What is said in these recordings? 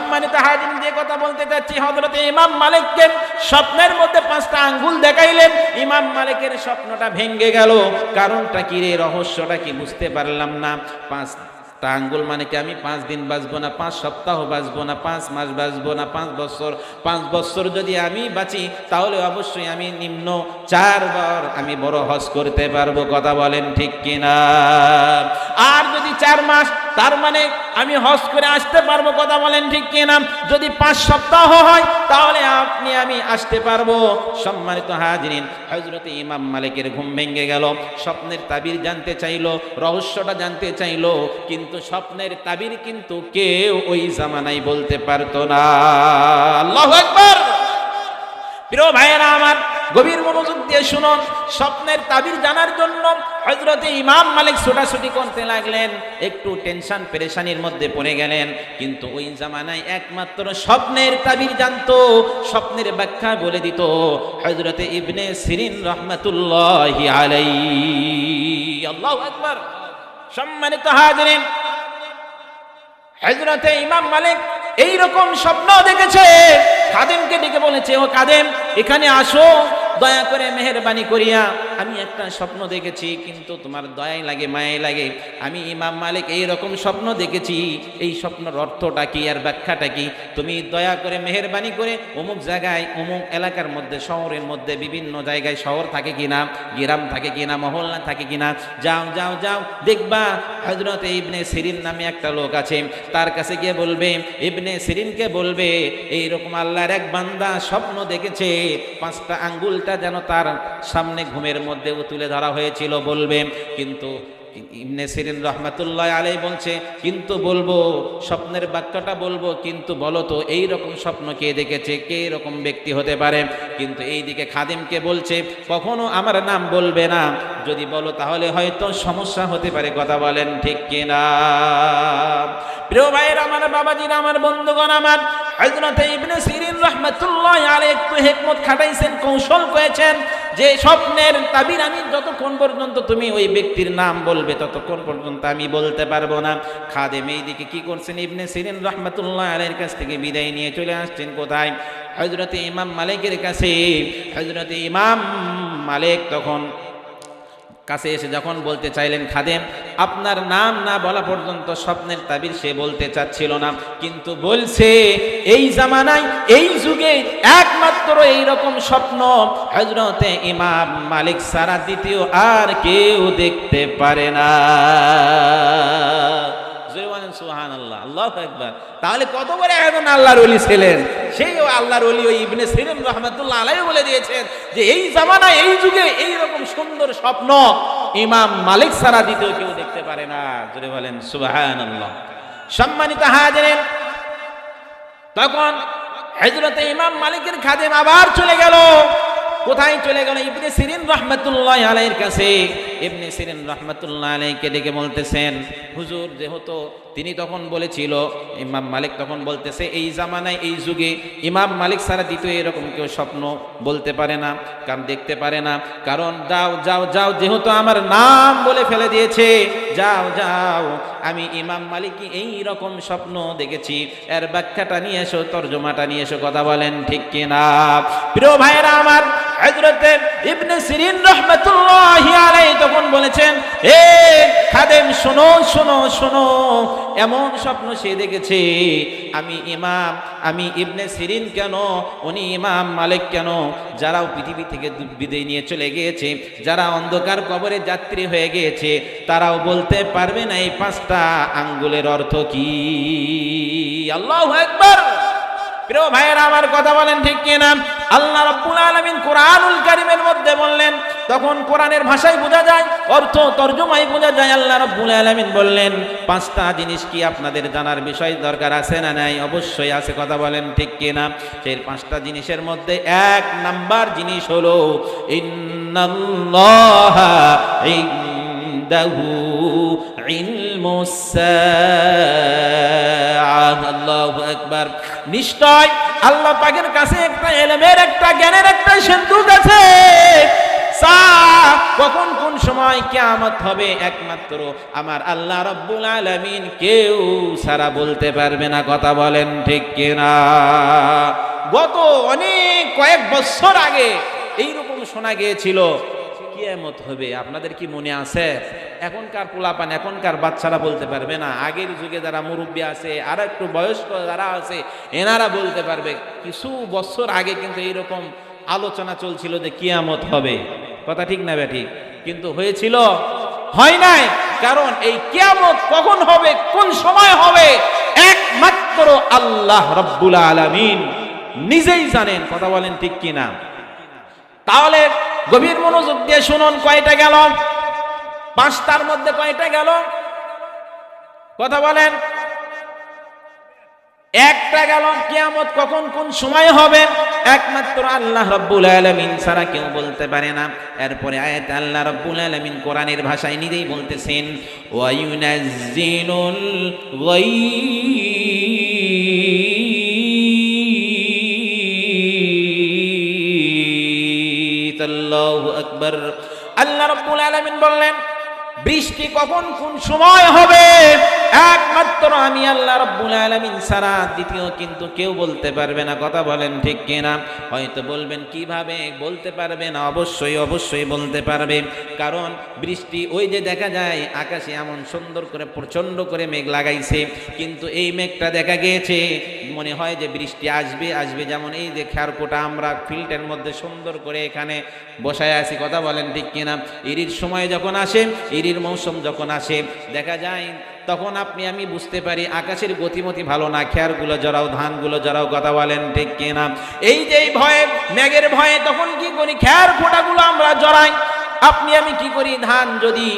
সম্মানিত হাজির, যে কথা বলতে চাচ্ছি, হযরত ইমাম মালিককে স্বপ্নের মধ্যে 5টা আঙ্গুল দেখাইলেন। ইমাম মালিকের স্বপ্নটা ভেঙে গেল। কারণটা কি রে, রহস্যটা কি বুঝতে পারলাম না। 5টা আঙ্গুল মানে কি আমি 5 দিন বাঁচবো না, 5 সপ্তাহ বাঁচবো না, 5 মাস বাঁচবো না, 5 বছর? 5 বছর যদি আমি বাঁচি তাহলে অবশ্যই আমি নিম্ন 4 বার আমি বড় হজ করতে পারবো। কথা বলেন ঠিক কিনা? আর যদি 4 মাস, তার মানে আমি হজ করে আসতে পারবো। কথা বলেন ঠিক কিনা? যদি 5 সপ্তাহ হয় তাহলে আমি আসতে পারবো। সম্মানিত হাজিরিন, হযরত ইমাম মালিকের ঘুম ভেঙে গেল। স্বপ্নের তাবির জানতে চাইলো, রহস্যটা জানতে চাইলো, কিন্তু স্বপ্নের তাবির কিন্তু কেউ ওই জামানায় বলতে পারতো না। আল্লাহু আকবার। প্রিয় ভাইয়েরা আমার, গভীর মনোযোগ দিয়ে শুনুন। স্বপ্নের তাবির জানার জন্য হযরত ইমাম মালিক ছোটাছুটি করতে লাগলেন। একটু টেনশন পেরেশানির মধ্যে পড়ে গেলেন। কিন্তু ওই জামানায় একমাত্র স্বপ্নের তাবির জানতো, স্বপ্নের ব্যাখ্যা বলে দিত হযরত ইবনে সিরিন রাহমাতুল্লাহি আলাইহি। আল্লাহু আকবার। সম্মানিত হাজিরিন, হযরত ইমাম মালিক এইরকম স্বপ্ন দেখেছে। খাদেমকে ডেকে বলেছে, ও খাদেম, এখানে আসো, দয়া করে মেহেরবানি করিয়া আমি একটা স্বপ্ন দেখেছি, কিন্তু তোমার দয়াই লাগে, মায়াই লাগে। আমি ইমাম মালিক এইরকম স্বপ্ন দেখেছি, এই স্বপ্নের অর্থটা কি আর ব্যাখ্যাটা কি? তুমি দয়া করে মেহেরবানি করে অমুক জায়গায়, অমুক এলাকার মধ্যে, শহরের মধ্যে, বিভিন্ন জায়গায়, শহর থাকে কিনা, গ্রাম থাকে কিনা, মহল্লা থাকে কিনা, যাও যাও যাও, দেখবা হযরত ইবনে সিরিন নামে একটা লোক আছে, তার কাছে গিয়ে বলবে, ইবনে সিরিনকে বলবে এইরকম আল্লাহর এক বান্দা স্বপ্ন দেখেছে, 5টা আঙ্গুলটা যেন তার সামনে ঘুমের মধ্যে তুলে ধরা হয়েছিল, বলবে। কিন্তু ইবনে সিরিন রাহমাতুল্লাহ আলাইহি বলছে, কিন্তু বলবো, স্বপ্নের বাক্যটা বলবো, কিন্তু বলো তো এই রকম স্বপ্ন কে দেখেছে, কে এরকম ব্যক্তি হতে পারে? কিন্তু এইদিকে খাদিমকে বলছে, কখনো আমার নাম বলবে না, যদি বলো তাহলে হয়তো সমস্যা হতে পারে। কথা বলেন ঠিক কিনা? প্রিয় ভাইয়ের আমার, বাবাজিরা আমার, বন্ধুগণ আমার, হযরত ইবনে সিরিন রাহমাতুল্লাহ আলাইহি একটু হিকমত খাটাইছেন, কৌশল করেছেন যে স্বপ্নের তাবির আমি যতক্ষণ পর্যন্ত তুমি ওই ব্যক্তির নাম বলবে ততক্ষণ পর্যন্ত আমি বলতে পারবো না। খাদেম এইদিকে কি করছেন, ইবনে সিরিন রাহমাতুল্লাহ আলাইহির কাছ থেকে বিদায় নিয়ে চলে আসছেন কোথায়? হযরত ইমাম মালিকের কাছে। হযরত ইমাম মালিক তখন কাছে এসে যখন বলতে চাইলেন, খাদেম আপনার নাম না বলা পর্যন্ত স্বপ্নের তাবির সে বলতে চাচ্ছিল না, কিন্তু বলছে এই জামানায়, এই যুগে একমাত্র এইরকম স্বপ্ন হযরতে ইমাম মালিক ছাড়া দ্বিতীয় আর কেউ দেখতে পারে না। সুবহানাল্লাহ, আল্লাহু আকবার। তাহলে কত বড় একজন আল্লাহর ওলি ছিলেন, সেই আল্লাহর ওলি ওই ইবনে সিরিন রাহমাতুল্লাহ আলাইহি বলে দিয়েছেন যে এই জামানায়, এই যুগে এইরকম সুন্দর স্বপ্ন ইমাম মালিক ছাড়া দ্বিতীয় কেউ দেখতে পারে না। জোরে বলেন সুবহানাল্লাহ। সম্মানিত হাজিরিন, তখন হযরত ইমাম মালিকের খাদেম আবার চলে গেল। কোথায় চলে গেল? ইবনে সিরিন রাহমাতুল্লাহ আলাইহির কাছে। ইবনে সিরিন রাহমাতুল্লাহ আলাইহিকে ডেকে বলতেছেন, হুজুর, যেহেতু তিনি তখন বলেছিল, ইমাম মালিক তখন বলতেছে এই জামানায়, এই যুগে ইমাম মালিক ছাড়া দ্বিতীয় এরকম কেউ স্বপ্ন বলতে পারে না, কারণ দেখতে পারে না। কারণ যাও যাও যাও, যেহেতু আমার নাম বলে ফেলে দিয়েছে, যাও যাও, আমি ইমাম মালিকই এই রকম স্বপ্ন দেখেছি, এর ব্যাখ্যাটা নিয়ে এসো, তরজমাটা নিয়ে এসো। কথা বলেন ঠিক কিনা? প্রিয় ভাইয়েরা আমার, হযরত ইবনে সিরিন রাহমাতুল্লাহি আলাইহি তখন বলেছেন, এ খাদেম শোনো শোনো শোনো, এমন স্বপ্ন সে দেখেছে, আমি ইবনে সিরিন কেন, উনি ইমাম মালিক কেন, যারাও পৃথিবী থেকে বিদায় নিয়ে চলে গিয়েছে, যারা অন্ধকার কবরে যাত্রী হয়ে গিয়েছে, তারাও বলতে পারবে না এই 5টা আঙ্গুলের অর্থ কি। আল্লাহু আকবার। প্রিয় ভাইয়েরা আমার, কথা বলেন ঠিক কিনা? আল্লাহ রাব্বুল আলামিন কোরআনুল কারীমের মধ্যে বললেন, তখন কোরআনের ভাষায় বোঝা যায়, অর্থ তরজমায় বোঝা যায়। আল্লাহ রাব্বুল আলামিন বললেন, 5টা জিনিস কি আপনাদের জানার বিষয় দরকার আছে না নাই? অবশ্যই আছে। কথা বলেন ঠিক কিনা? সেই 5টা জিনিসের মধ্যে 1 নাম্বার জিনিস হলো ইন্নাল্লাহা ইনদাহু ইলমুস সাআহ। আল্লাহু আকবার। নিশ্চয় আল্লাহ পাকের কাছে একটা ইলমের, একটা জ্ঞানের একটা সিন্ধুক আছে। কখন কোন সময় কিয়ামত হবে একমাত্র আমার আল্লাহ রাব্বুল আলামিন কেউ সারা বলতে পারবে না। কথা বলেন ঠিক কিনা? গত অনেক কয়েক বছর আগে এইরকম শোনা গিয়েছিল কিয়ামত হবে। আপনাদের কি মনে আছে? এখনকার পোলাপান, এখনকার বাচ্চারা বলতে পারবে না। আগের যুগে যারা মুরব্বী আছে আর একটু বয়স্ক যারা আছে এনারা বলতে পারবে। কিছু বছর আগে কিন্তু এইরকম আলোচনা চলছিল যে কিয়ামত হবে। কথা ঠিক না বেঠিক? কিন্তু হয়েছিল? হয় নাই। কারণ এই কিয়ামত কখন হবে, কোন সময় হবে, একমাত্র আল্লাহ রাব্বুল আলামিন নিজেই জানেন। কথা বলেন ঠিক কিনা? তাহলে গভীর মনোযোগ দিয়ে শুনুন, কয়টা গেল? 5টার মধ্যে কয়টা গেল? কথা বলেন। একটা গেল। কিয়ামত কখন কোন সময় হবে একমাত্র আল্লাহ রাব্বুল আলামিন ছাড়া কেউ বলতে পারে না। এরপরে আয়াতে আল্লাহ রাব্বুল আলামিন কোরআনের ভাষায় নিজেই বলতেছেন, ওয়া ইউনাজ্জিলুল গায়ব। আল্লাহু আকবার। আল্লাহ রাব্বুল আলামিন বললেন বৃষ্টি কখন কোন সময় হবে একমাত্র আমি আল্লাহ রাব্বুল আলামিন ছাড়া দ্বিতীয় কিন্তু কেউ বলতে পারবে না। কথা বলেন ঠিক কিনা? হয়তো বলবেন কিভাবে বলতে পারবে না? অবশ্যই অবশ্যই বলতে পারবে। কারণ বৃষ্টি ওই যে দেখা যায় আকাশে এমন সুন্দর করে প্রচন্ড করে মেঘ লাগাইছে, কিন্তু এই মেঘটা দেখা গিয়েছে মনে হয় যে বৃষ্টি আসবে আসবে। যেমন এই যে খেরকোটা আমরা ফিল্ডের মধ্যে সুন্দর করে এখানে বসায় আছি। কথা বলেন ঠিক কিনা? ইরির সময় যখন আসে, ইরির মৌসুম যখন আসে, দেখা যায় তখন আপনি আমি বুঝতে পারি আকাশের গতিমতি ভালো না, খেয়ারগুলো জড়াও, ধানগুলো জড়াও। কথা বলেন ঠিক কিনা? এই যে ভয়ে, মেঘের ভয়ে তখন কি করি, খেয়ার ফোঁটাগুলো আমরা জড়াই। আপনি আমি কি করি, ধান যদি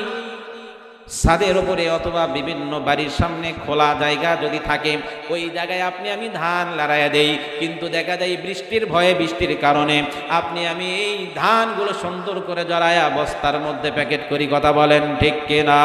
ছাদের উপরে অথবা বিভিন্ন বাড়ির সামনে খোলা জায়গা যদি থাকে ওই জায়গায় আপনি আমি ধান লাড়াইয়া দেই, কিন্তু দেখা যায় বৃষ্টির ভয়ে, বৃষ্টির কারণে আপনি আমি এই ধানগুলো সুন্দর করে জড়াইয়া বস্তার মধ্যে প্যাকেট করি। কথা বলেন ঠিক কিনা?